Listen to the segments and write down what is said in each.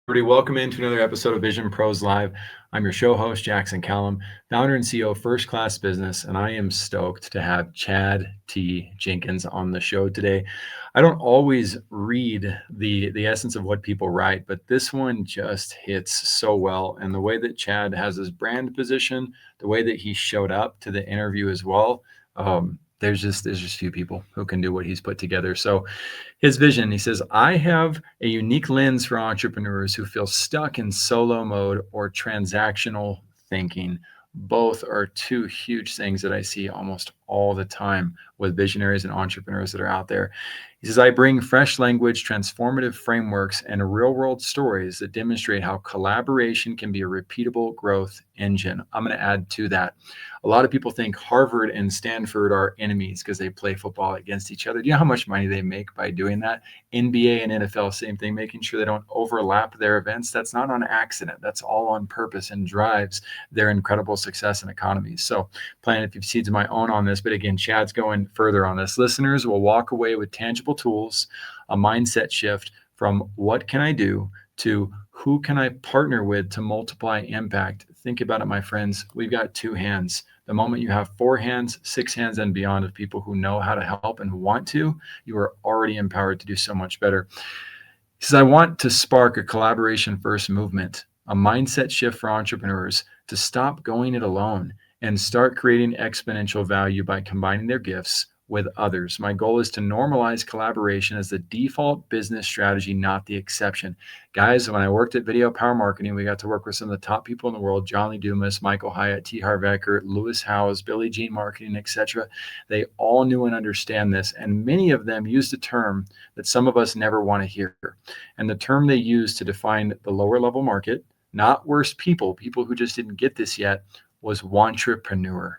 Everybody, welcome into another episode of Vision Pros Live. I'm your show host, Jackson Callum, founder and CEO of First Class Business, and I am stoked to have Chad T. Jenkins on the show today. I don't always read the essence of what people write, but this one just hits so well. And the way that Chad has his brand position, the way that he showed up to the interview as well, there's just few people who can do what he's put together. So his vision, he says, I have a unique lens for entrepreneurs who feel stuck in solo mode or transactional thinking. Both are two huge things that I see almost all the time with visionaries and entrepreneurs that are out there. He says, I bring fresh language, transformative frameworks, and real world stories that demonstrate how collaboration can be a repeatable growth engine. I'm going to add to that. A lot of people think Harvard and Stanford are enemies because they play football against each other. Do you know how much money they make by doing that? NBA and NFL, same thing, making sure they don't overlap their events. That's not on accident. That's all on purpose and drives their incredible success and economies. So planting a few seeds of my own on this. But again, Chad's going further on this. Listeners will walk away with tangible tools, a mindset shift from what can I do to who can I partner with to multiply impact. Think about it, my friends. We've got two hands. The moment you have four hands, six hands, and beyond of people who know how to help and want to, you are already empowered to do so much better. He says, I want to spark a collaboration first movement, a mindset shift for entrepreneurs to stop going it alone and start creating exponential value by combining their gifts with others. My goal is to normalize collaboration as the default business strategy, not the exception. Guys, when I worked at Video Power Marketing, we got to work with some of the top people in the world, John Lee Dumas, Michael Hyatt, T. Harv Eker, Lewis Howes, Billie Jean Marketing, etc. They all knew and understand this, and many of them used a term that some of us never want to hear. And the term they used to define the lower level market, not worse people who just didn't get this yet, was wantrepreneur.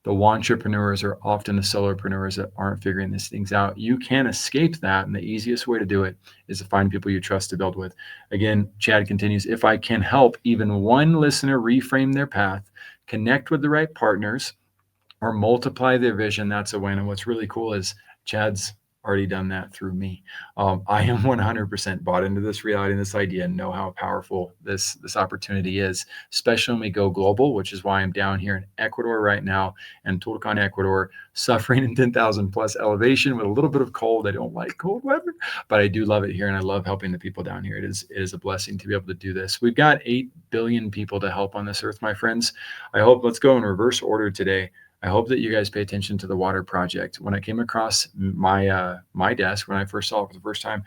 The wantrepreneurs are often the solopreneurs that aren't figuring these things out. You can escape that, and the easiest way to do it is to find people you trust to build with. Again, Chad continues, if I can help even one listener reframe their path, connect with the right partners, or multiply their vision, that's a win. And what's really cool is Chad's already done that through me. I am 100% bought into this reality and this idea and know how powerful this opportunity is, especially when we go global, which is why I'm down here in Ecuador right now, and Tulcan, Ecuador, suffering in 10,000 plus elevation with a little bit of cold. I don't like cold weather, but I do love it here, and I love helping the people down here. It is a blessing to be able to do this. We've got 8 billion people to help on this earth, my friends. I hope, let's go in reverse order today. I hope that you guys pay attention to the water project. When I came across my desk, when I first saw it for the first time,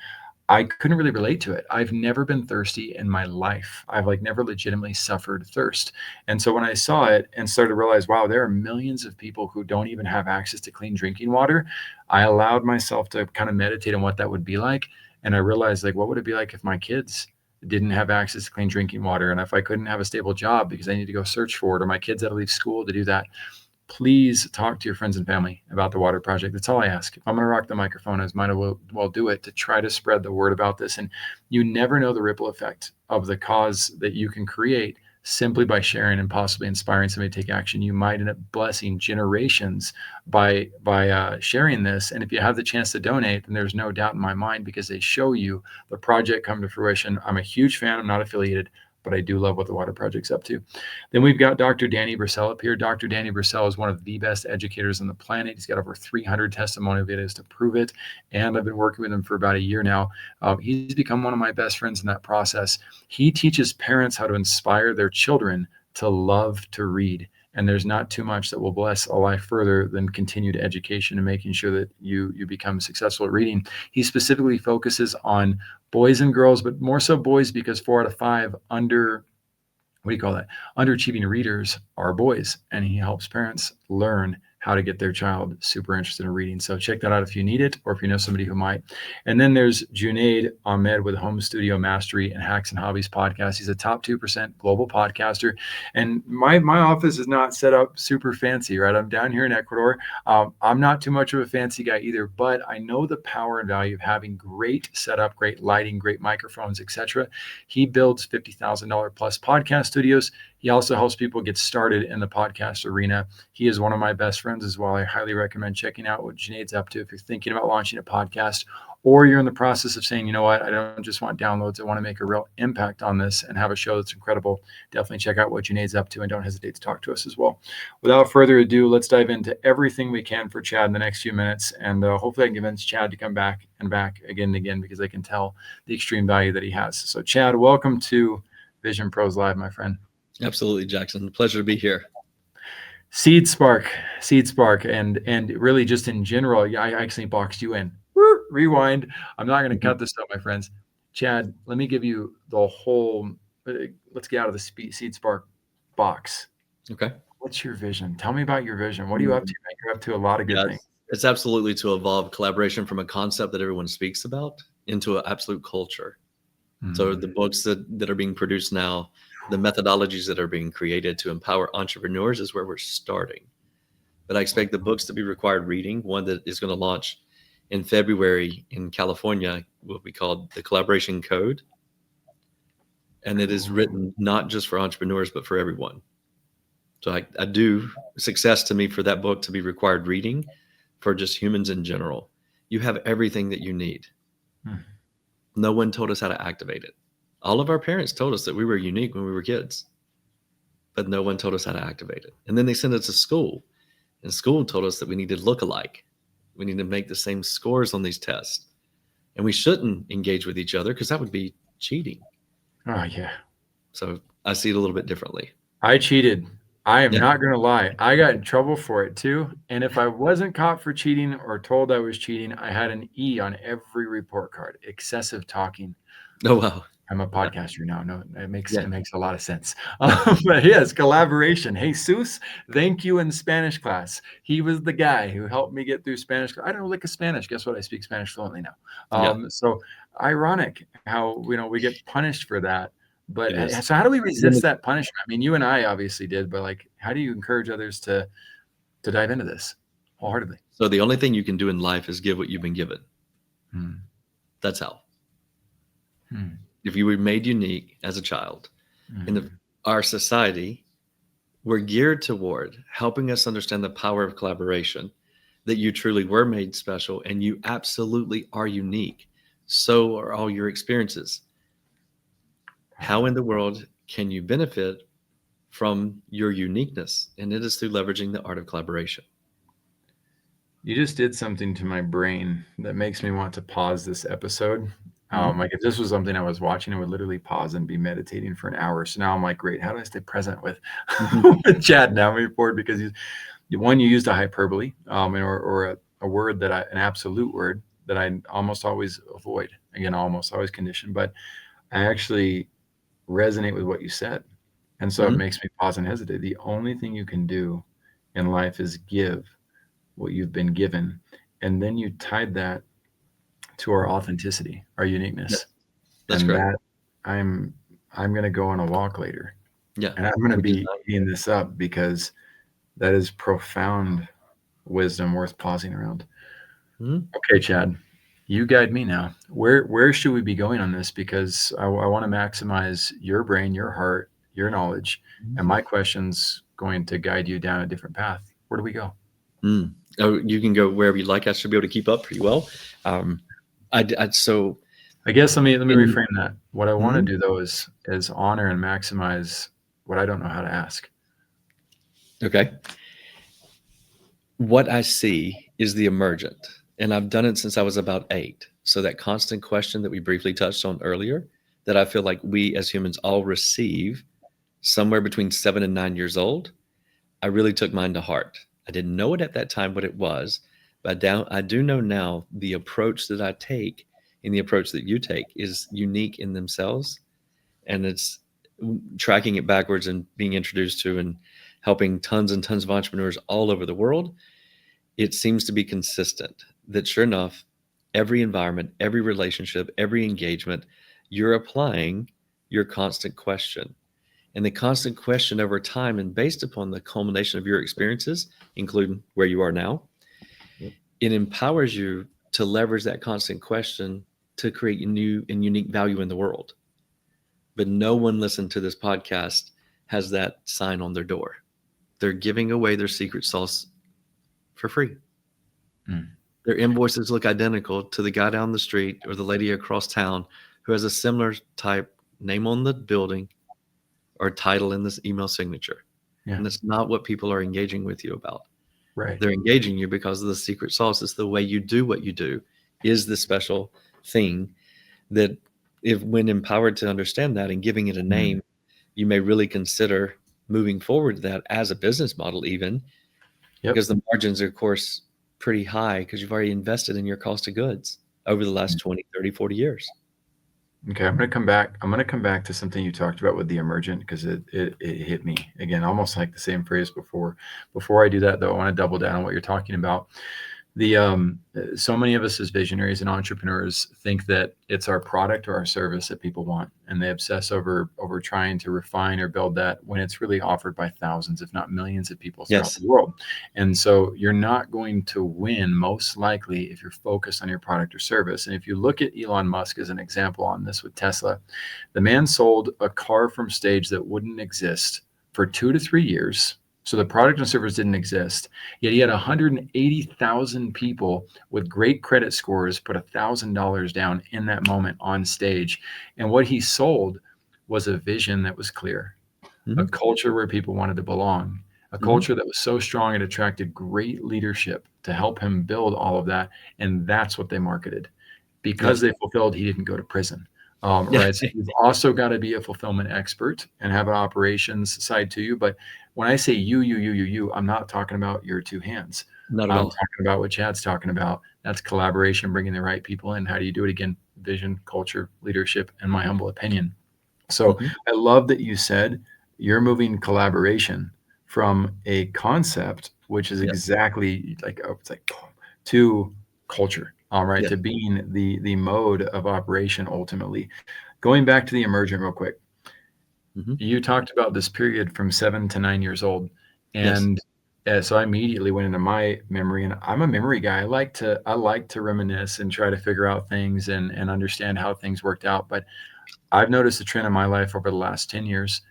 I couldn't really relate to it. I've never been thirsty in my life. I've never legitimately suffered thirst. And so when I saw it and started to realize, wow, there are millions of people who don't even have access to clean drinking water, I allowed myself to kind of meditate on what that would be like. And I realized, what would it be like if my kids didn't have access to clean drinking water, and if I couldn't have a stable job because I need to go search for it, or my kids had to leave school to do that? Please talk to your friends and family about the water project. That's all I ask. If I'm going to rock the microphone, I might as well do it to try to spread the word about this. And you never know the ripple effect of the cause that you can create simply by sharing and possibly inspiring somebody to take action. You might end up blessing generations by sharing this. And if you have the chance to donate, then there's no doubt in my mind, because they show you the project come to fruition. I'm a huge fan. I'm not affiliated, but I do love what the water project's up to. Then we've got Dr. Danny Brissell up here. Dr. Danny Brissell is one of the best educators on the planet. He's got over 300 testimonial videos to prove it, and I've been working with him for about a year now. He's become one of my best friends in that process. He teaches parents how to inspire their children to love to read. And there's not too much that will bless a life further than continued education and making sure that you become successful at reading. He specifically focuses on boys and girls, but more so boys, because 4 out of 5 underachieving readers are boys, and he helps parents learn how to get their child super interested in reading. So check that out if you need it, or if you know somebody who might. And then there's Junaid Ahmed with Home Studio Mastery and Hacks and Hobbies podcast. He's a top 2% global podcaster. And my office is not set up super fancy, right? I'm down here in Ecuador. I'm not too much of a fancy guy either, but I know the power and value of having great setup, great lighting, great microphones, etc. He builds $50,000 plus podcast studios. He also helps people get started in the podcast arena. He is one of my best friends as well. I highly recommend checking out what Junaid's up to if you're thinking about launching a podcast, or you're in the process of saying, you know what, I don't just want downloads, I want to make a real impact on this and have a show that's incredible, definitely check out what Junaid's up to and don't hesitate to talk to us as well. Without further ado, let's dive into everything we can for Chad in the next few minutes. And hopefully I can convince Chad to come back and back again and again, because I can tell the extreme value that he has. So Chad, welcome to Vision Pros Live, my friend. Absolutely, Jackson. Pleasure to be here. Seed Spark, and really just in general, I actually boxed you in. Rewind. I'm not going to cut this up, my friends. Chad, let me give you the whole. Let's get out of the Seed Spark box. Okay. What's your vision? Tell me about your vision. What are you up to, man? You're up to a lot of good things. It's absolutely to evolve collaboration from a concept that everyone speaks about into an absolute culture. So the books that are being produced now, the methodologies that are being created to empower entrepreneurs is where we're starting. But I expect the books to be required reading. One that is going to launch in February in California will be called The Collaboration Code. And it is written not just for entrepreneurs, but for everyone. So I do success to me for that book to be required reading for just humans in general. You have everything that you need. No one told us how to activate it. All of our parents told us that we were unique when we were kids, but no one told us how to activate it. And then they sent us to school, and school told us that we need to look alike. We need to make the same scores on these tests. And we shouldn't engage with each other because that would be cheating. Oh, yeah. So I see it a little bit differently. I cheated. I am not going to lie. I got in trouble for it too. And if I wasn't caught for cheating or told I was cheating, I had an E on every report card. Excessive talking. Oh, wow. I'm a podcaster now. No, it makes a lot of sense. But yes, collaboration. Jesus, thank you in Spanish class. He was the guy who helped me get through Spanish. I don't know lick of Spanish. Guess what? I speak Spanish fluently now. So ironic how we get punished for that. But so how do we resist that punishment? I mean, you and I obviously did, but like, how do you encourage others to dive into this wholeheartedly? So the only thing you can do in life is give what you've been given. That's how. If you were made unique as a child, in our society, we're geared toward helping us understand the power of collaboration, that you truly were made special and you absolutely are unique. So are all your experiences. How in the world can you benefit from your uniqueness? And it is through leveraging the art of collaboration. You just did something to my brain that makes me want to pause this episode. Like if this was something I was watching, I would literally pause and be meditating for an hour. So now I'm like, great, how do I stay present with Chad now moving forward? Because you used a hyperbole or a word an absolute word that I almost always avoid. Again, almost always condition, but I actually resonate with what you said. And so it makes me pause and hesitate. The only thing you can do in life is give what you've been given. And then you tied that to our authenticity, our uniqueness. That's great. That I'm going to go on a walk later. Yeah. And I'm going to be eating this up because that is profound wisdom worth pausing around. Okay, Chad, you guide me now. Where should we be going on this? Because I want to maximize your brain, your heart, your knowledge, and my question's going to guide you down a different path. Where do we go? Oh, you can go wherever you like. I should be able to keep up pretty well. I guess let me reframe that. What I want to do though is honor and maximize what I don't know how to ask. Okay. What I see is the emergent, and I've done it since I was about 8. So that constant question that we briefly touched on earlier, that I feel like we as humans all receive somewhere between 7 and 9 years old, I really took mine to heart. I didn't know it at that time what it was, but I do know now the approach that I take and the approach that you take is unique in themselves. And it's tracking it backwards and being introduced to and helping tons and tons of entrepreneurs all over the world. It seems to be consistent that sure enough, every environment, every relationship, every engagement, you're applying your constant question. And the constant question over time and based upon the culmination of your experiences, including where you are now, it empowers you to leverage that constant question to create new and unique value in the world. But no one listening to this podcast has that sign on their door. They're giving away their secret sauce for free. Their invoices look identical to the guy down the street or the lady across town who has a similar type name on the building or title in this email signature. Yeah. And that's not what people are engaging with you about. Right. They're engaging you because of the secret sauce. It's the way you do what you do is the special thing that, if when empowered to understand that and giving it a name, you may really consider moving forward to that as a business model, even Yep. because the margins are, of course, pretty high because you've already invested in your cost of goods over the last 20, 30, 40 years. Okay, I'm going to come back. I'm going to come back to something you talked about with the emergent because it hit me again, almost like the same phrase before. Before I do that, though, I want to double down on what you're talking about. So many of us as visionaries and entrepreneurs think that it's our product or our service that people want, and they obsess over trying to refine or build that when it's really offered by thousands, if not millions of people throughout Yes. the world. And so you're not going to win most likely if you're focused on your product or service. And if you look at Elon Musk as an example on this with Tesla, the man sold a car from stage that wouldn't exist for 2 to 3 years. So the product and service didn't exist. Yet he had 180,000 people with great credit scores put $1,000 down in that moment on stage. And what he sold was a vision that was clear, a Mhm. culture where people wanted to belong, a Mhm. culture that was so strong it attracted great leadership to help him build all of that. And that's what they marketed. Because Yes. they fulfilled, he didn't go to prison. Right. So you've also got to be a fulfillment expert and have an operations side to you. But when I say you, I'm not talking about your two hands. Not at I'm all. talking about what Chad's talking about. That's collaboration, bringing the right people in. How do you do it again? Vision, culture, leadership, in my humble opinion. So Mhm. I love that you said you're moving collaboration from a concept, which is Yes. exactly like, oh, it's like to culture, all right, Yes. to being the mode of operation ultimately. Going back to the emergent real quick, Mhm. you talked about this period from 7 to 9 years old, Yes. and so I immediately went into my memory, and I'm a memory guy. I like to reminisce and try to figure out things and understand how things worked out. But I've noticed a trend in my life over the last 10 years.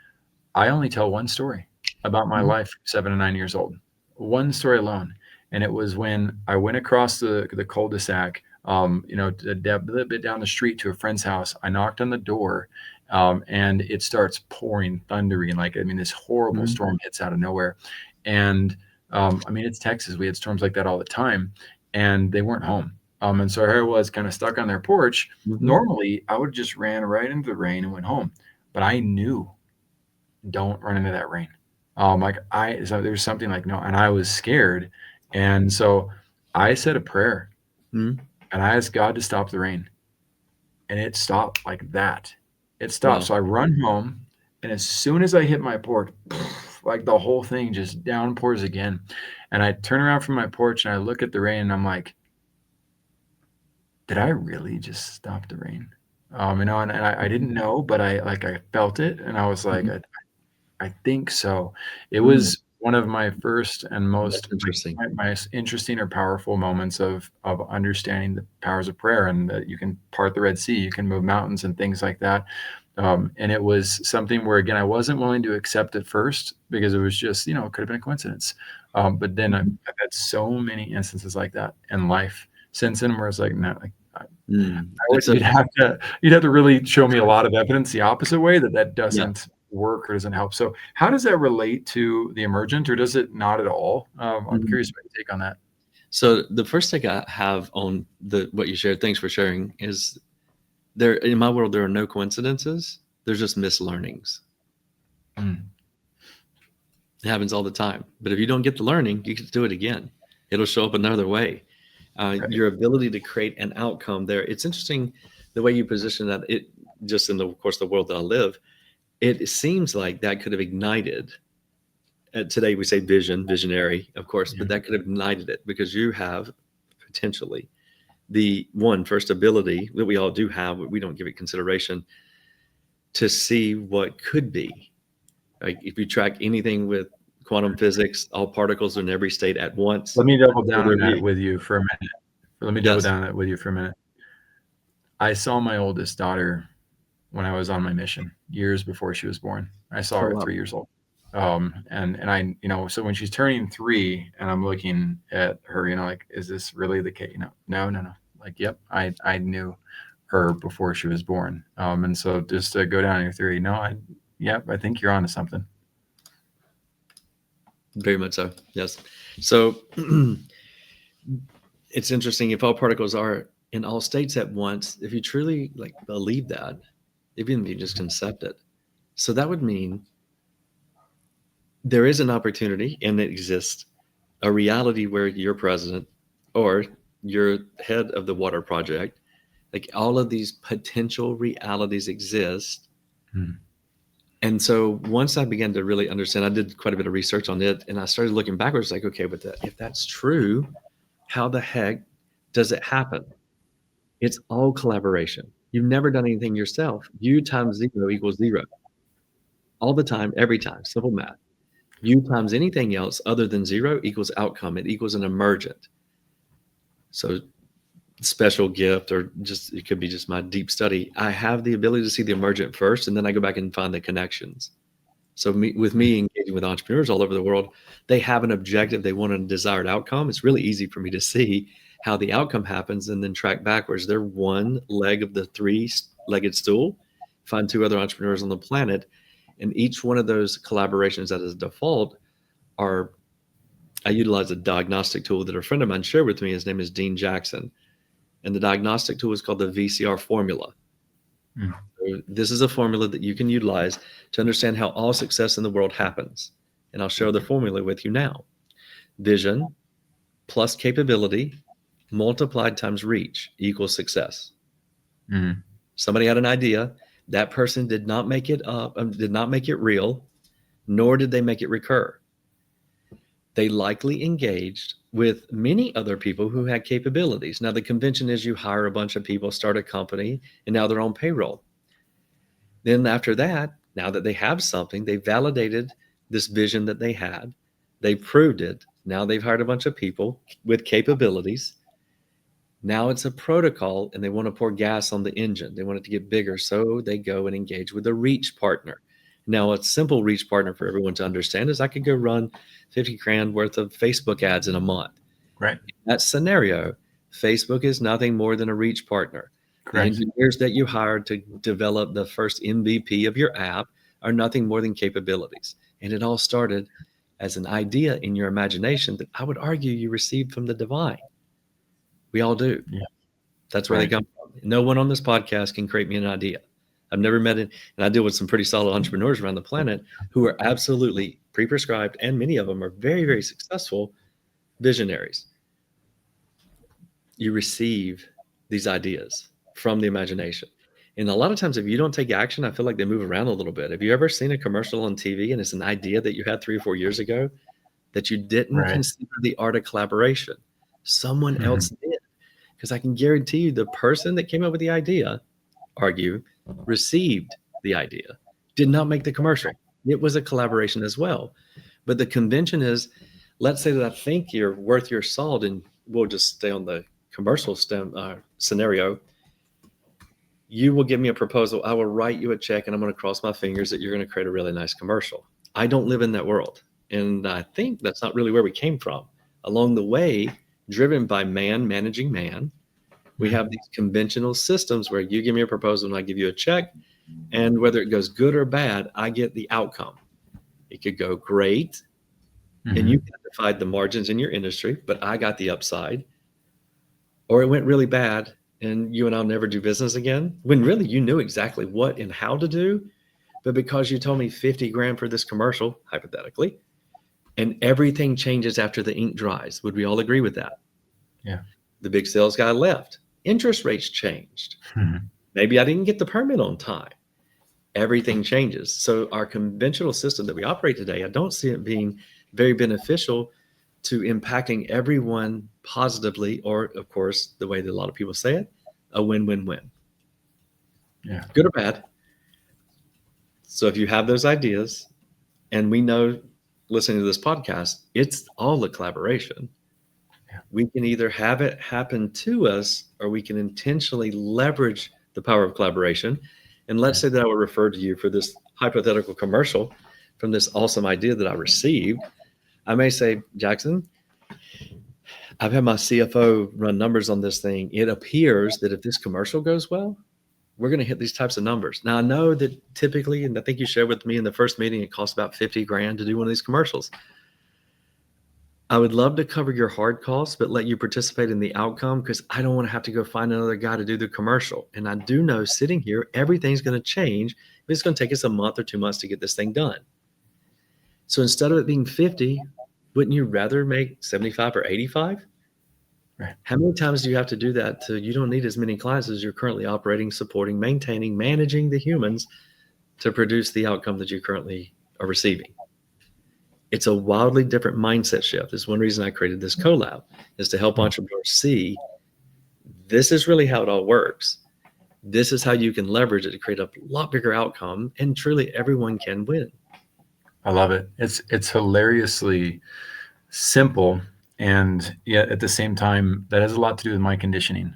I only tell one story about my Mhm. life from 7 to 9 years old. One story alone. And it was when I went across the cul-de-sac, a little bit down the street to a friend's house. I knocked on the door, and it starts pouring, thundering. Like, I mean, this horrible Mhm. storm hits out of nowhere. And I mean, it's Texas. We had storms like that all the time, and they weren't home. And so here I was kind of stuck on their porch. Mhm. Normally, I would have just ran right into the rain and went home, but I knew, don't run into that rain. So there was something like, no, and I was scared. And so I said a prayer Mhm. and I asked God to stop the rain, and it stopped like that. It stopped. Wow. So I run home, and as soon as I hit my porch, like the whole thing just downpours again. And I turn around from my porch and I look at the rain and I'm like, did I really just stop the rain? And I didn't know, but I felt it, and I was like, Mhm. I think so. It Mm. was one of my first and most That's interesting. my interesting or powerful moments of understanding the powers of prayer, and that you can part the Red Sea, you can move mountains and things like that. And it was something where, again, I wasn't willing to accept at first because it was just, it could have been a coincidence. But then I've, Mhm. I've had so many instances like that in life since then, where it's like, no, like, Mm. I would, It's a you'd have to really show me a lot of evidence the opposite way that yeah. doesn't work or doesn't help. So how does that relate to the emergent, or does it not at all? I'm Mhm. curious about your take on that. So the first thing I have on the what you shared, thanks for sharing, is there in my world there are no coincidences. There's just mislearnings. Mm, It happens all the time. But if you don't get the learning, you can do it again. It'll show up another way. right. Your ability to create an outcome there. It's interesting the way you position that. It just in the of course the world that I live. It seems like that could have ignited. Today we say vision, visionary, of course, Yeah. but that could have ignited it because you have potentially the one first ability that we all do have, but we don't give it consideration to see what could be. Like if you track anything with quantum physics, all particles are in every state at once. Let me double So down there on that be with you for a minute. Let me double yes. down on that with you for a minute. I saw my oldest daughter when I was on my mission years before she was born. I saw Oh her at wow. 3 years old. And I, so when she's turning 3 and I'm looking at her, like, is this really the case? No. Like, yep, I knew her before she was born. And so just to go down your theory, yep, I think you're onto something. Very much so. Yes. So it's interesting, if all particles are in all states at once, if you truly believe that, even if you just concept it, so that would mean there is an opportunity and it exists, a reality where you're president or you're head of the water project. Like, all of these potential realities exist. And so once I began to really understand, I did quite a bit of research on it, and I started looking backwards, like, okay, but if that's true, how the heck does it happen? It's all collaboration. You've never done anything yourself. U times 0 equals 0. All the time, every time. Simple math. U times anything else other than 0 equals outcome. It equals an emergent. So special gift, or just it could be just my deep study. I have the ability to see the emergent first, and then I go back and find the connections. So with me engaging with entrepreneurs all over the world, they have an objective, they want a desired outcome. It's really easy for me to see how the outcome happens and then track backwards. They're one leg of the three-legged stool. Find 2 other entrepreneurs on the planet, and each one of those collaborations that is default are, I utilize a diagnostic tool that a friend of mine shared with me. His name is Dean Jackson. And the diagnostic tool is called the VCR formula. So this is a formula that you can utilize to understand how all success in the world happens. And I'll share the formula with you now. Vision plus capability multiplied times reach equals success. Somebody had an idea. That person did not make it up, did not make it real, nor did they make it recur. They likely engaged with many other people who had capabilities. Now, the convention is you hire a bunch of people, start a company, and now they're on payroll. Then after that, now that they have something, they validated this vision that they had. They proved it. Now they've hired a bunch of people with capabilities. Now it's a protocol, and they want to pour gas on the engine. They want it to get bigger. So they go and engage with a reach partner. Now, a simple reach partner for everyone to understand is I could go run 50 grand worth of Facebook ads in a month. Right. In that scenario, Facebook is nothing more than a reach partner. Correct. The engineers that you hired to develop the first MVP of your app are nothing more than capabilities. And it all started as an idea in your imagination that I would argue you received from the divine. We all do. Yeah. That's where they come from. No one on this podcast can create me an idea. I've never met it. And I deal with some pretty solid entrepreneurs around the planet who are absolutely pre-prescribed, and many of them are very, very successful visionaries. You receive these ideas from the imagination. And a lot of times, if you don't take action, I feel like they move around a little bit. Have you ever seen a commercial on TV and it's an idea that you had 3 or 4 years ago that you didn't consider the art of collaboration? Someone else did. Because I can guarantee you the person that came up with the idea, received the idea, did not make the commercial. It was a collaboration as well. But the convention is, let's say that I think you're worth your salt, and we'll just stay on the commercial scenario. You will give me a proposal. I will write you a check, and I'm going to cross my fingers that you're going to create a really nice commercial. I don't live in that world. And I think that's not really where we came from. Along the way, driven by man managing man, we have these conventional systems where you give me a proposal and I give you a check. And whether it goes good or bad, I get the outcome. It could go great, and you identified the margins in your industry, but I got the upside. Or it went really bad, and you and I'll never do business again, when really you knew exactly what and how to do. But because you told me 50 grand for this commercial, hypothetically, and everything changes after the ink dries. Would we all agree with that? Yeah. The big sales guy left. Interest rates changed. Maybe I didn't get the permit on time. Everything changes. So our conventional system that we operate today, I don't see it being very beneficial to impacting everyone positively, or, of course, the way that a lot of people say it, a win-win-win. Yeah. Good or bad. So if you have those ideas, and we know, listening to this podcast, it's all a collaboration. Yeah. We can either have it happen to us, or we can intentionally leverage the power of collaboration. And let's say that I would refer to you for this hypothetical commercial from this awesome idea that I received, I may say, Jackson, I've had my CFO run numbers on this thing. It appears that if this commercial goes well, we're going to hit these types of numbers. Now, I know that typically, and I think you shared with me in the first meeting, it costs about 50 grand to do one of these commercials. I would love to cover your hard costs, but let you participate in the outcome because I don't want to have to go find another guy to do the commercial. And I do know sitting here, everything's going to change. It's going to take us a month or 2 months to get this thing done. So instead of it being 50, wouldn't you rather make 75 or 85? Right. How many times do you have to do that you don't need as many clients as you're currently operating, supporting, maintaining, managing the humans to produce the outcome that you currently are receiving? It's a wildly different mindset shift. It's one reason I created this collab, is to help entrepreneurs see this is really how it all works. This is how you can leverage it to create a lot bigger outcome, and truly everyone can win. I love it. It's hilariously simple, and yet at the same time, that has a lot to do with my conditioning.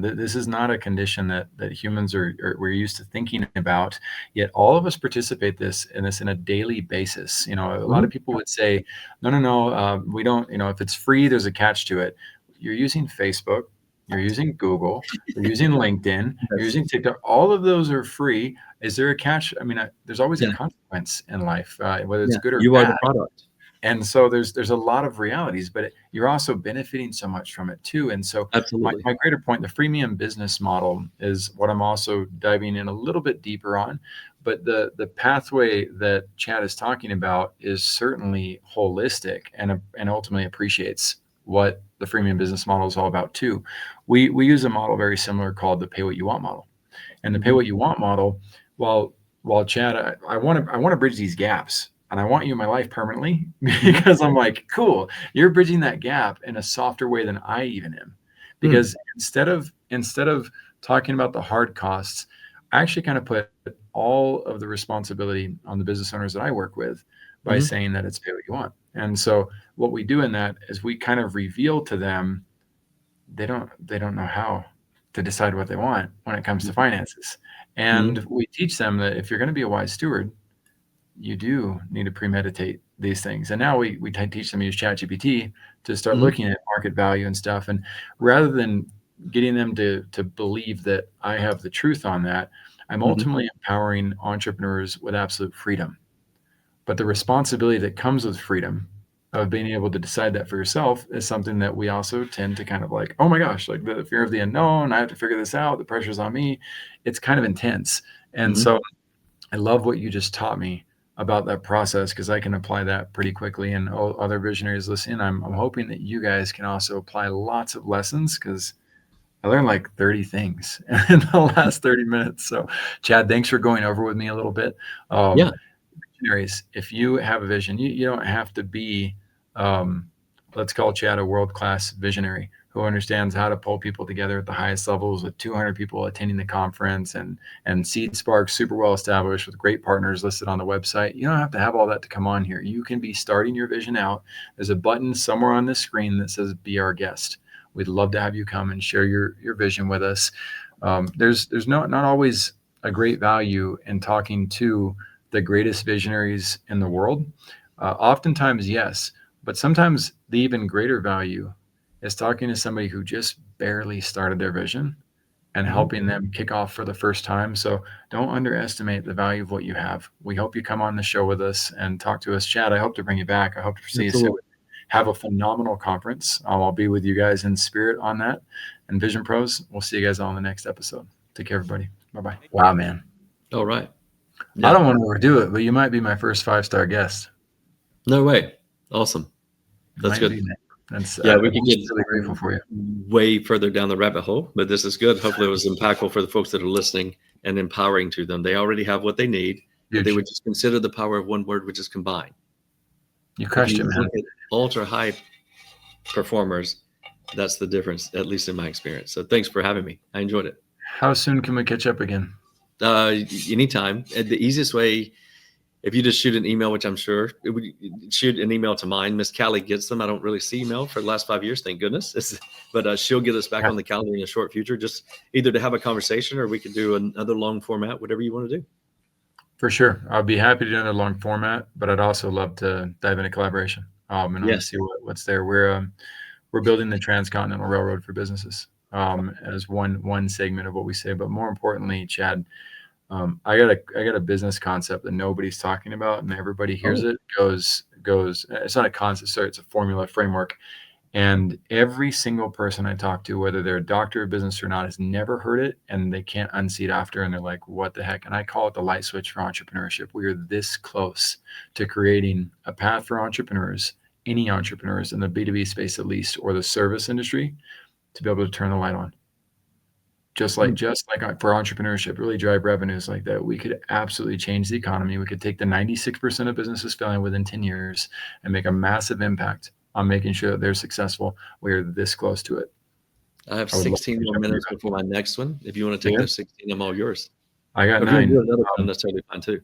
This is not a condition that humans we're used to thinking about. Yet all of us participate in this in a daily basis. You know, a lot of people would say, no, we don't. You know, if it's free, there's a catch to it. You're using Facebook. You're using Google. You're using LinkedIn. You're using TikTok. All of those are free. Is there a catch? I mean, there's always a consequence in life, whether it's good or you bad. are the product. And so there's a lot of realities, but you're also benefiting so much from it too. And so Absolutely. my greater point, the freemium business model is what I'm also diving in a little bit deeper on. But the pathway that Chad is talking about is certainly holistic and ultimately appreciates what the freemium business model is all about too. We use a model very similar called the pay what you want model. And the pay what you want model, while Chad, I want to bridge these gaps. And I want you in my life permanently because I'm like, cool, you're bridging that gap in a softer way than I even am. Because instead of talking about the hard costs, I actually kind of put all of the responsibility on the business owners that I work with by saying that it's pay what you want. And so what we do in that is we kind of reveal to them they don't know how to decide what they want when it comes to finances. And we teach them that if you're going to be a wise steward, you do need to premeditate these things. And now we teach them to use ChatGPT to start looking at market value and stuff. And rather than getting them to believe that I have the truth on that, I'm ultimately empowering entrepreneurs with absolute freedom. But the responsibility that comes with freedom of being able to decide that for yourself is something that we also tend to kind of like, oh my gosh, like the fear of the unknown, I have to figure this out, the pressure's on me. It's kind of intense. And so I love what you just taught me about that process, because I can apply that pretty quickly. And other visionaries listening, I'm hoping that you guys can also apply lots of lessons, because I learned like 30 things in the last 30 minutes. So Chad, thanks for going over with me a little bit. Visionaries, if you have a vision, you don't have to be, let's call Chad a world-class visionary who understands how to pull people together at the highest levels with 200 people attending the conference and Seed Spark super well established with great partners listed on the website. You don't have to have all that to come on here. You can be starting your vision out. There's a button somewhere on this screen that says be our guest. We'd love to have you come and share your vision with us. There's not always a great value in talking to the greatest visionaries in the world. Oftentimes, yes, but sometimes the even greater value is talking to somebody who just barely started their vision and helping them kick off for the first time. So don't underestimate the value of what you have. We hope you come on the show with us and talk to us. Chad, I hope to bring you back. I hope to see you soon. Have a phenomenal conference. I'll be with you guys in spirit on that. And Vision Pros, we'll see you guys all in the next episode. Take care, everybody. Bye-bye. Wow, man. All right. I don't want to overdo it, but you might be my first 5-star guest. No way. Awesome. That's good. We can get really grateful for you. Way further down the rabbit hole, but this is good. Hopefully it was impactful for the folks that are listening and empowering to them. They already have what they need. They would just consider the power of one word, which is combine. You crushed it, man. Ultra high performers, that's the difference, at least in my experience. So thanks for having me. I enjoyed it. How soon can we catch up again? Anytime. The easiest way, if you just shoot an email, which I'm sure it would, shoot an email to mine. Miss Callie gets them. I don't really see email for the last 5 years, thank goodness. But she'll get us back on the calendar in the short future, just either to have a conversation or we could do another long format, whatever you want to do. For sure. I'd be happy to do another long format, but I'd also love to dive into collaboration, and Yes. see what's there. We're building the transcontinental railroad for businesses, as one segment of what we say. But more importantly, Chad, I got a business concept that nobody's talking about, and everybody hears Oh. it. Goes. It's not a concept, sorry. It's a formula, framework. And every single person I talk to, whether they're a doctor of business or not, has never heard it, and they can't unsee it after, and they're like, "What the heck?" And I call it the light switch for entrepreneurship. We are this close to creating a path for entrepreneurs, any entrepreneurs in the B2B space at least, or the service industry, to be able to turn the light on. Mm. Just like for entrepreneurship, really drive revenues like that. We could absolutely change the economy. We could take the 96% of businesses failing within 10 years and make a massive impact on making sure that they're successful. We are this close to it. I have I would love 16 to more jump with you minutes before my next one. If you want to take about it. those 16, I'm all yours. I got Or if you want to do 9. it another time, that's totally fine too.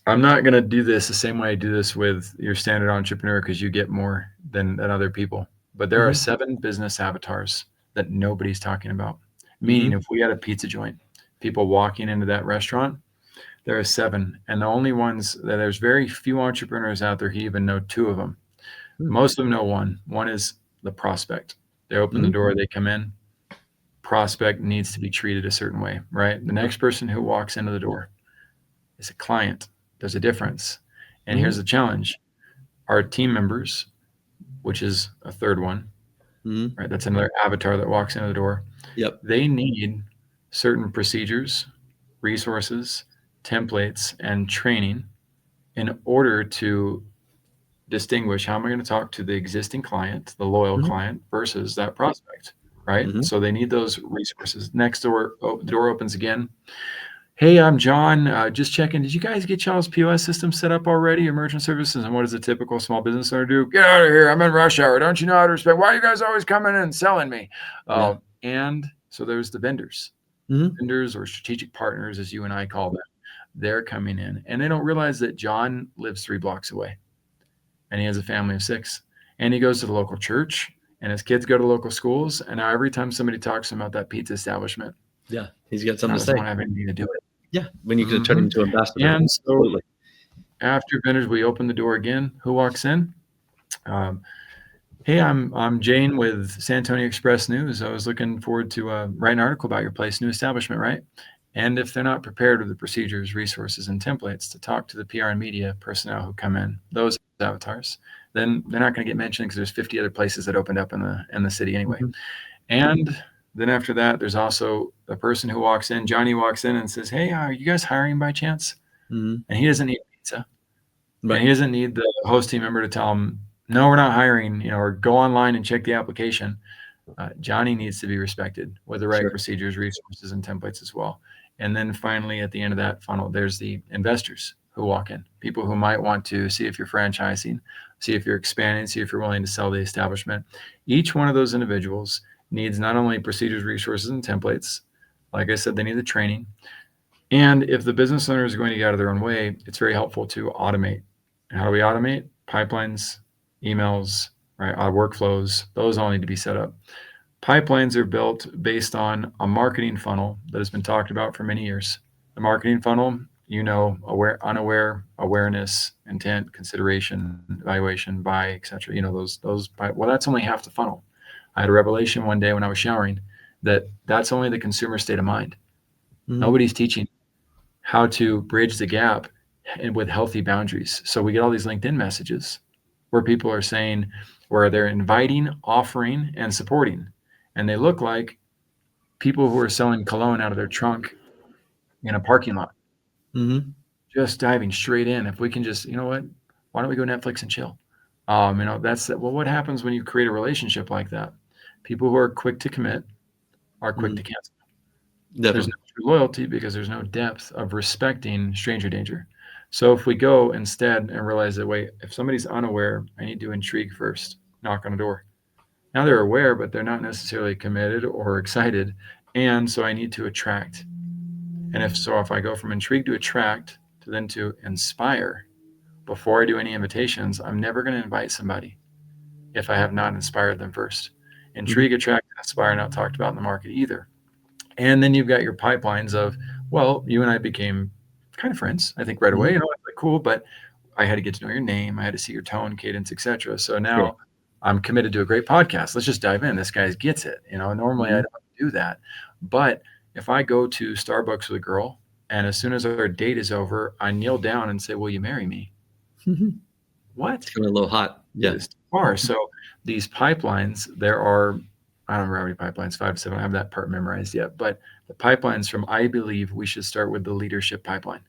I'm not going to do this the same way I do this with your standard entrepreneur because you get more than other people. But there are Hmm. 7 business avatars that nobody's talking about. Meaning, Hmm. if we had a pizza joint, people walking into that restaurant, there are 7. And the only ones that there's very few entrepreneurs out there who even know 2 of them. Most of them know one. One is the prospect. They open the Hmm. door, they come in. Prospect needs to be treated a certain way, right? The next person who walks into the door is a client. There's a difference. And Hmm. here's the challenge. Our team members, which is a third one, Hmm. right? That's another avatar that walks into the door. Yep. They need certain procedures, resources, templates, and training in order to distinguish how am I going to talk to the existing client, the loyal Hmm. client, versus that prospect, right? Hmm. So they need those resources. Next door, the door opens again. Hey, I'm John. Just checking. Did you guys get y'all's POS system set up already? Your merchant services, and what does a typical small business owner do? Get out of here! I'm in rush hour. Don't you know how to respect? Why are you guys always coming in and selling me? Yeah. And so there's the vendors, Hmm. vendors or strategic partners, as you and I call them. They're coming in, and they don't realize that John lives 3 blocks away, and he has a family of 6, and he goes to the local church, and his kids go to local schools. And now every time somebody talks to him about that pizza establishment, Yeah. He's got John something to doesn't say. want to have anything to do with Yeah. When you it. could turn him into an ambassador. And so Absolutely. after vendors, we open the door again. Who walks in? Um, hey, I'm Jane with San Antonio Express News. I was looking forward to write an article about your place, new establishment, right? And if they're not prepared with the procedures, resources, and templates to talk to the PR and media personnel who come in, those avatars, then they're not going to get mentioned because there's 50 other places that opened up in the city anyway. Hmm. And then after that, there's also the person who walks in. Johnny walks in and says, "Hey, are you guys hiring by chance?" Hmm. And he doesn't need pizza. And Right. he doesn't need the host team member to tell him, no, we're not hiring, or go online and check the application. Johnny needs to be respected with the right Sure. procedures, resources, and templates as well. And then finally, at the end of that funnel, there's the investors who walk in, people who might want to see if you're franchising, see if you're expanding, see if you're willing to sell the establishment. Each one of those individuals needs not only procedures, resources, and templates. Like I said, they need the training. And if the business owner is going to get out of their own way, it's very helpful to automate. And how do we automate? Pipelines, emails, right? Workflows, those all need to be set up. Pipelines are built based on a marketing funnel that has been talked about for many years. The marketing funnel, aware, unaware, awareness, intent, consideration, evaluation, buy, etc. Well, that's only half the funnel. I had a revelation one day when I was showering that's only the consumer state of mind. Hmm. Nobody's teaching how to bridge the gap and with healthy boundaries. So we get all these LinkedIn messages where people are saying, where they're inviting, offering, and supporting. And they look like people who are selling cologne out of their trunk in a parking lot, Hmm. just diving straight in. If we can just, you know what, why don't we go Netflix and chill? What happens when you create a relationship like that? People who are quick to commit are quick Hmm. to cancel. There's no Definitely. true loyalty because there's no depth of respecting stranger danger. So if we go instead and realize that, wait, if somebody's unaware, I need to intrigue first, knock on the door. Now they're aware, but they're not necessarily committed or excited. And so I need to attract. And if I go from intrigue to attract to then to inspire, before I do any invitations, I'm never going to invite somebody if I have not inspired them first. Hmm. Intrigue, attract, and inspire are not talked about in the market either. And then you've got your pipelines of, well, you and I became kind of friends, I think right away, Mhm. it's like cool, but I had to get to know your name. I had to see your tone, cadence, etc. So Sure. now I'm committed to a great podcast. Let's just dive in. This guy gets it. Normally I Mhm. don't do that, but if I go to Starbucks with a girl and as soon as our date is over, I kneel down and say, "Will you marry me?" Mhm. What? It's going a little hot. Yeah. Is too far. So these pipelines, there are, I don't remember how many pipelines, 5 to 7. I haven't that part memorized yet. But the pipelines from, I believe we should start with the leadership pipeline.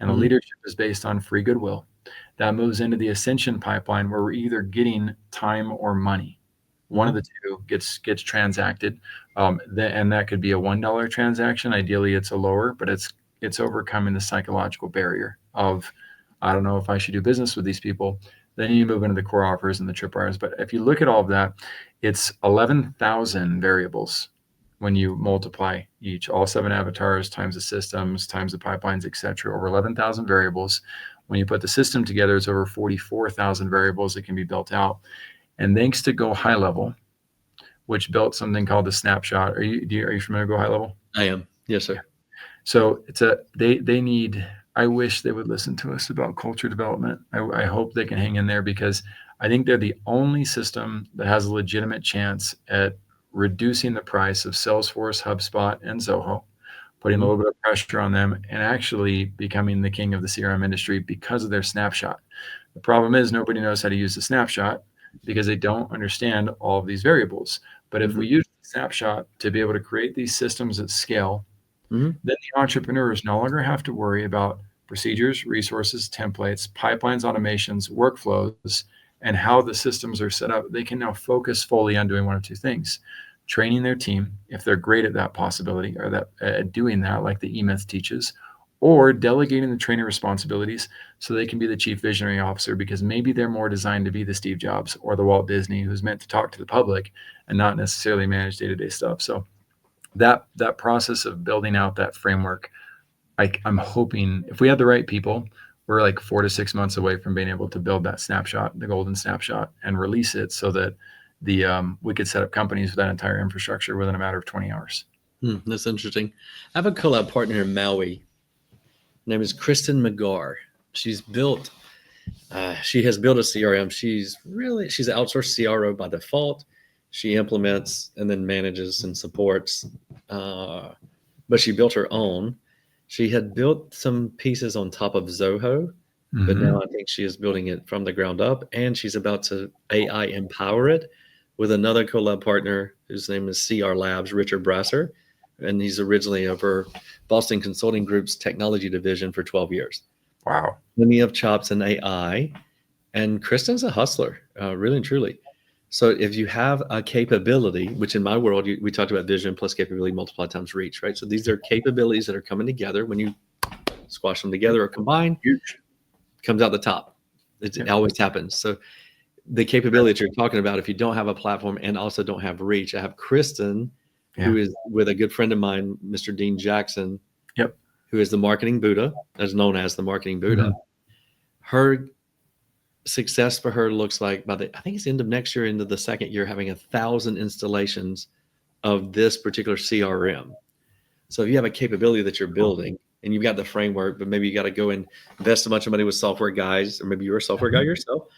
And the Mhm. leadership is based on free goodwill. That moves into the ascension pipeline where we're either getting time or money. One of Mhm. the two gets transacted, and that could be a $1 transaction. Ideally, it's a lower, but it's overcoming the psychological barrier of I don't know if I should do business with these people. Then you move into the core offers and the tripwires. But if you look at all of that, it's 11,000 variables when you multiply each, all 7 avatars times the systems times the pipelines, etc. Over 11,000 variables. When you put the system together, it's over 44,000 variables that can be built out. And thanks to Go High Level, which built something called the snapshot. Are you familiar with Go High Level? I am. Yes, sir. So they need. I wish they would listen to us about culture development. I hope they can hang in there because I think they're the only system that has a legitimate chance at reducing the price of Salesforce, HubSpot, and Zoho, putting a Mhm. little bit of pressure on them, and actually becoming the king of the CRM industry because of their snapshot. The problem is nobody knows how to use the snapshot because they don't understand all of these variables. But if we Mhm. use the snapshot to be able to create these systems at scale, Mhm. then the entrepreneurs no longer have to worry about procedures, resources, templates, pipelines, automations, workflows, and how the systems are set up. They can now focus fully on doing one of two things: training their team, if they're great at that possibility or that doing that, like the E-Myth teaches, or delegating the training responsibilities so they can be the chief visionary officer because maybe they're more designed to be the Steve Jobs or the Walt Disney who's meant to talk to the public and not necessarily manage day-to-day stuff. So that process of building out that framework, I'm hoping if we had the right people, we're like 4 to 6 months away from being able to build that snapshot, the golden snapshot, and release it so that we could set up companies with that entire infrastructure within a matter of 20 hours. That's interesting. I have a collab partner in Maui. Her name is Kristen McGar. She's built. She has built a CRM. She's an outsourced CRO by default. She implements and then manages and supports. Uh, but she built her own. She had built some pieces on top of Zoho, but Mm-hmm. now I think she is building it from the ground up, and she's about to AI empower it with another collab partner whose name is CR Labs, Richard Brasser, and he's originally over Boston Consulting Group's technology division for 12 years. Wow. Plenty of chops in AI, and Kristen's a hustler, really and truly. So if you have a capability, which in my world, we talked about vision plus capability multiplied times reach, right? So these are capabilities that are coming together. When you squash them together or combine, Huge. comes out the top. It Yep. always happens. So the capability that you're talking about, if you don't have a platform and also don't have reach, I have Kristen, Yeah. who is with a good friend of mine, Mr. Dean Jackson, Yep. who is the marketing Buddha, as known as the marketing Buddha. Mm-hmm. Her success for her looks like by the I think it's end of next year, into the second year, having 1,000 installations of this particular CRM. So if you have a capability that you're building and you've got the framework, but maybe you got to go and invest a bunch of money with software guys, or maybe you're a software guy yourself.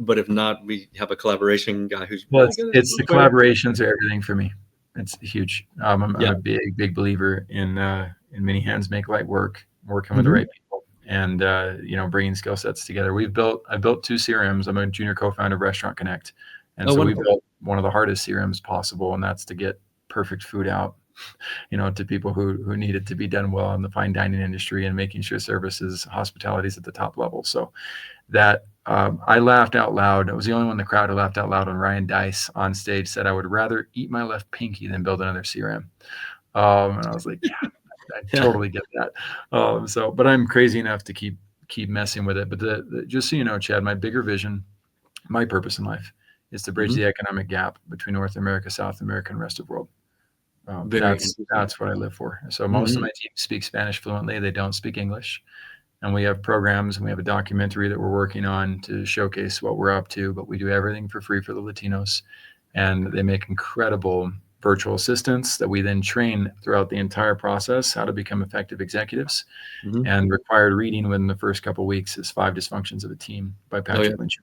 But if not, we have a collaboration guy who's Well, really it's good at it's the software. collaborations are everything for me. It's huge. I'm Yeah. a big believer in many hands make light work, working with the Mhm. right people, and bringing skill sets together. I built 2 CRMs. I'm a junior co-founder of Restaurant Connect, and Oh, so we wonderful. built one of the hardest CRMs possible, and that's to get perfect food out, to people who need it to be done well in the fine dining industry and making sure services, hospitality is at the top level. So that I laughed out loud. I was the only one in the crowd who laughed out loud when Ryan Dice on stage said, "I would rather eat my left pinky than build another CRM." And I was like, "Yeah, I Yeah. totally get that." But I'm crazy enough to keep messing with it. But just so you know, Chad, my bigger vision, my purpose in life, is to bridge Mhm. the economic gap between North America, South America, and rest of the world. Very interesting. That's what I live for. So most of Mhm. my team speaks Spanish fluently. They don't speak English, and we have programs and we have a documentary that we're working on to showcase what we're up to, but we do everything for free for the Latinos, and they make incredible virtual assistants that we then train throughout the entire process how to become effective executives. Mm-hmm. And required reading within the first couple of weeks is 5 Dysfunctions of a Team by Patrick Lynch.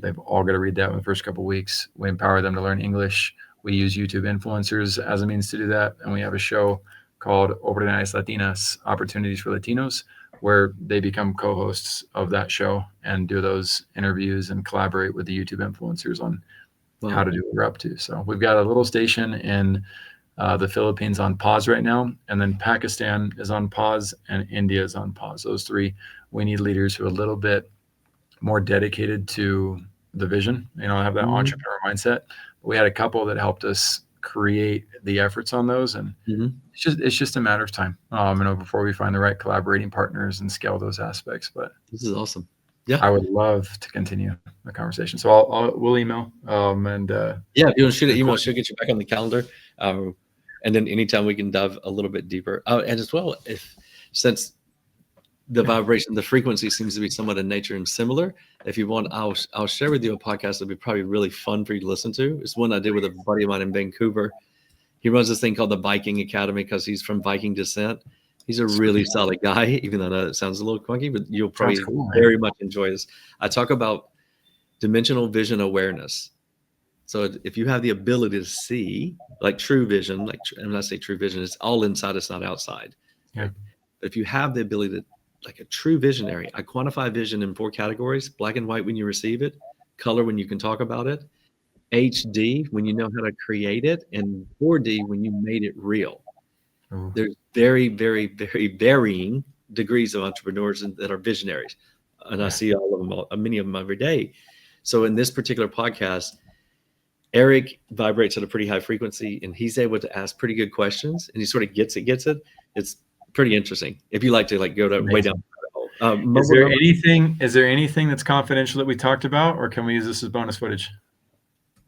They've all got to read that in the first couple of weeks. We empower them to learn English. We use YouTube influencers as a means to do that. And we have a show called Oportunidades Latinas, Opportunities for Latinos, where they become co-hosts of that show and do those interviews and collaborate with the YouTube influencers on how to do what we're up to. So we've got a little station in the Philippines on pause right now, and then Pakistan is on pause and India is on pause. Those three, we need leaders who are a little bit more dedicated to the vision, have that entrepreneur mindset. But we had a couple that helped us create the efforts on those, and it's just a matter of time, before we find the right collaborating partners and scale those aspects. But this is awesome. Yeah, I would love to continue the conversation. So we'll email if you want to shoot an email, she'll get you back on the calendar, and then anytime we can dive a little bit deeper. And as well, since the vibration, the frequency seems to be somewhat in nature and similar. If you want, I'll share with you a podcast that'll be probably really fun for you to listen to. It's one I did with a buddy of mine in Vancouver. He runs this thing called the Viking Academy because he's from Viking descent. He's a really solid guy, even though I know it sounds a little clunky, but you'll probably very much enjoy this. I talk about dimensional vision awareness. So if you have the ability to see, like true vision, and when I say true vision, it's all inside, it's not outside. Yeah. But if you have the ability to, like a true visionary, I quantify vision in 4 categories: black and white when you receive it, color when you can talk about it, HD when you know how to create it, and 4D when you made it real. Ooh. There's very, very, very varying degrees of entrepreneurs that are visionaries. And I see all of them, many of them every day. So in this particular podcast, Eric vibrates at a pretty high frequency, and he's able to ask pretty good questions, and he sort of gets it. It's pretty interesting. If you like to go to way down. Is there anything that's confidential that we talked about, or can we use this as bonus footage?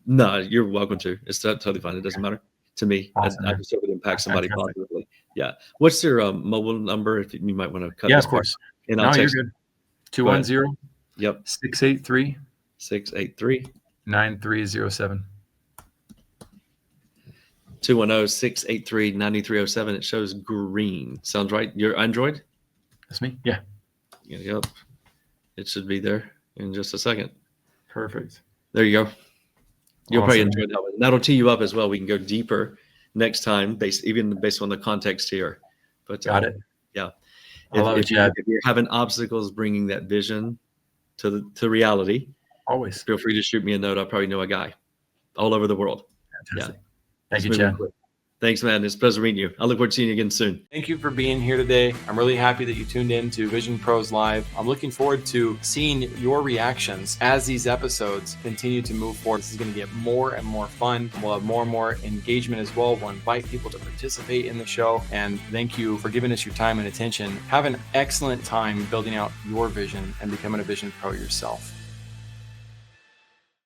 No, you're welcome to. It's totally fine. It doesn't matter to me. Awesome, I just hope it impacts somebody positively. Yeah. What's your mobile number? If you might want to cut. Yeah, of course. And I'll text. You're good. 210. Yep. 683. 683. 9307. 210-683-9307. It shows green. Sounds right? Your Android? That's me. Yeah. Yep. It should be there in just a second. Perfect. There you go. You'll probably enjoy that one. That'll tee you up as well. We can go deeper next time, based on the context here. But got it. Yeah. If you're having obstacles bringing that vision to reality, always feel free to shoot me a note. I probably know a guy all over the world. Fantastic. Yeah. Thank you, Chad. Thanks, man. It's a pleasure meeting you. I look forward to seeing you again soon. Thank you for being here today. I'm really happy that you tuned in to Vision Pros Live. I'm looking forward to seeing your reactions as these episodes continue to move forward. This is going to get more and more fun. We'll have more and more engagement as well. We'll invite people to participate in the show. And thank you for giving us your time and attention. Have an excellent time building out your vision and becoming a vision pro yourself.